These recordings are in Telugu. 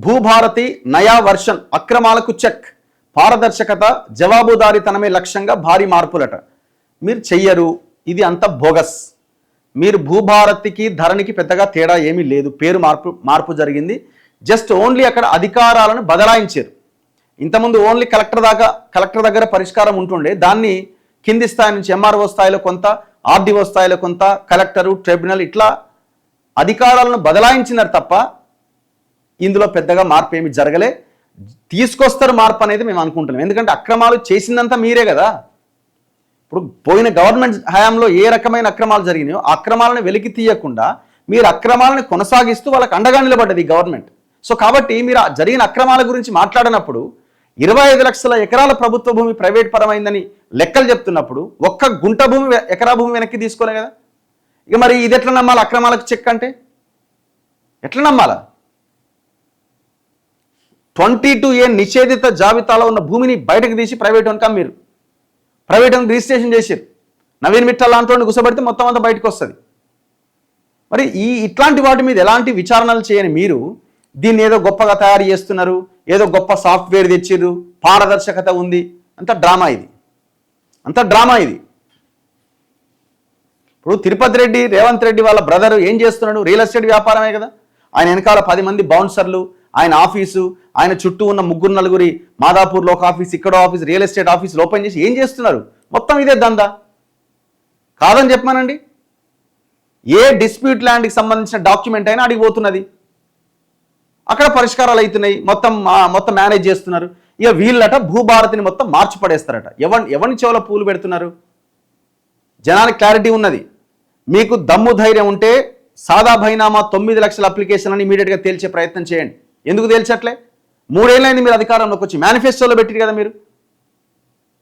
భూభారతి నయా వర్షన్ అక్రమాలకు చెక్, పారదర్శకత జవాబుదారీతనమే లక్ష్యంగా భారీ మార్పులట. మీరు చెయ్యరు, ఇది అంత బోగస్. మీరు భూభారతికి ధరణికి పెద్దగా తేడా ఏమీ లేదు, పేరు మార్పు జరిగింది. జస్ట్ ఓన్లీ అక్కడ అధికారాలను బదలాయించారు. ఇంతకుముందు ఓన్లీ కలెక్టర్ దగ్గర పరిష్కారం ఉంటుండే, దాన్ని కింది స్థాయి నుంచి ఎంఆర్ఓ స్థాయిలో కొంత, ఆర్డీఓ స్థాయిలో కొంత, కలెక్టరు, ట్రిబ్యునల్ ఇట్లా అధికారాలను బదలాయించినారు తప్ప ఇందులో పెద్దగా మార్పు ఏమి జరగలే. తీసుకొస్తారు మార్పు అనేది మేము అనుకుంటున్నాం. ఎందుకంటే అక్రమాలు చేసిందంతా మీరే కదా. ఇప్పుడు పోయిన గవర్నమెంట్ హయాంలో ఏ రకమైన అక్రమాలు జరిగినాయో ఆ అక్రమాలను వెలికి తీయకుండా మీరు అక్రమాలను కొనసాగిస్తూ వాళ్ళకి అండగా నిలబడ్డది గవర్నమెంట్. సో కాబట్టి మీరు జరిగిన అక్రమాల గురించి మాట్లాడినప్పుడు 25 లక్షల ఎకరాల ప్రభుత్వ భూమి ప్రైవేట్ పరమైందని లెక్కలు చెప్తున్నప్పుడు ఒక్క గుంట భూమి ఎకరా భూమి వెనక్కి తీసుకోలే కదా. ఇక మరి ఇది ఎట్లా నమ్మాలి? అక్రమాలకు చెక్ అంటే ఎట్లా నమ్మాలా? 22A నిషేధిత జాబితాలో ఉన్న భూమిని బయటకు తీసి ప్రైవేట్ వన్కా మీరు ప్రైవేట్ వన్ రిజిస్ట్రేషన్ చేశారు. నవీన్ మిట్టల్ లాంటి గుసబడితే మొత్తం అంతా బయటకు వస్తుంది. మరి ఇట్లాంటి వాటి మీద ఎలాంటి విచారణలు చేయని మీరు దీన్ని ఏదో గొప్పగా తయారు చేస్తున్నారు, ఏదో గొప్ప సాఫ్ట్వేర్ తెచ్చిర్రు, పారదర్శకత ఉంది, అంత డ్రామా ఇది. ఇప్పుడు తిరుపతి రెడ్డి, రేవంత్ రెడ్డి వాళ్ళ బ్రదర్ ఏం చేస్తున్నాడు? రియల్ ఎస్టేట్ వ్యాపారమే కదా. ఆయన వెనకాల 10 మంది బౌన్సర్లు, ఆయన ఆఫీసు, ఆయన చుట్టూ ఉన్న 3-4 మాదాపూర్లో ఒక ఆఫీస్, ఇక్కడ ఆఫీస్, రియల్ ఎస్టేట్ ఆఫీసులు ఓపెన్ చేసి ఏం చేస్తున్నారు? మొత్తం ఇదే దందా. కాదని చెప్పమానండి. ఏ డిస్ప్యూట్ ల్యాండ్కి సంబంధించిన డాక్యుమెంట్ అయినా అడిగిపోతున్నది, అక్కడ పరిష్కారాలు అవుతున్నాయి, మొత్తం మేనేజ్ చేస్తున్నారు. ఇక వీళ్ళట భూభారతిని మొత్తం మార్చి పడేస్తారట. ఎవరిని చెవులో పూలు పెడుతున్నారు? జనానికి క్లారిటీ ఉన్నది. మీకు దమ్ము ధైర్యం ఉంటే సాదా బైనామా 9 లక్షల అప్లికేషన్ అని ఇమీడియట్గా తేల్చే ప్రయత్నం చేయండి. ఎందుకు తేల్చట్లే? 3 ఏళ్ళైంది మీరు అధికారంలోకి వచ్చి. మేనిఫెస్టోలో పెట్టిరు కదా మీరు.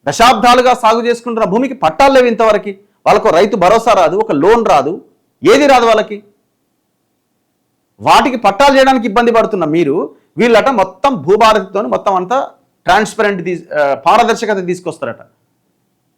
దశాబ్దాలుగా సాగు చేసుకుంటున్న భూమికి పట్టాలు లేవు ఇంతవరకు. వాళ్ళకు రైతు భరోసా రాదు, ఒక లోన్ రాదు, ఏది రాదు వాళ్ళకి. వాటికి పట్టాలు చేయడానికి ఇబ్బంది పడుతున్న మీరు వీళ్ళట మొత్తం భూభారతితో మొత్తం అంతా ట్రాన్స్పరెంట్ పారదర్శకత తీసుకొస్తారట.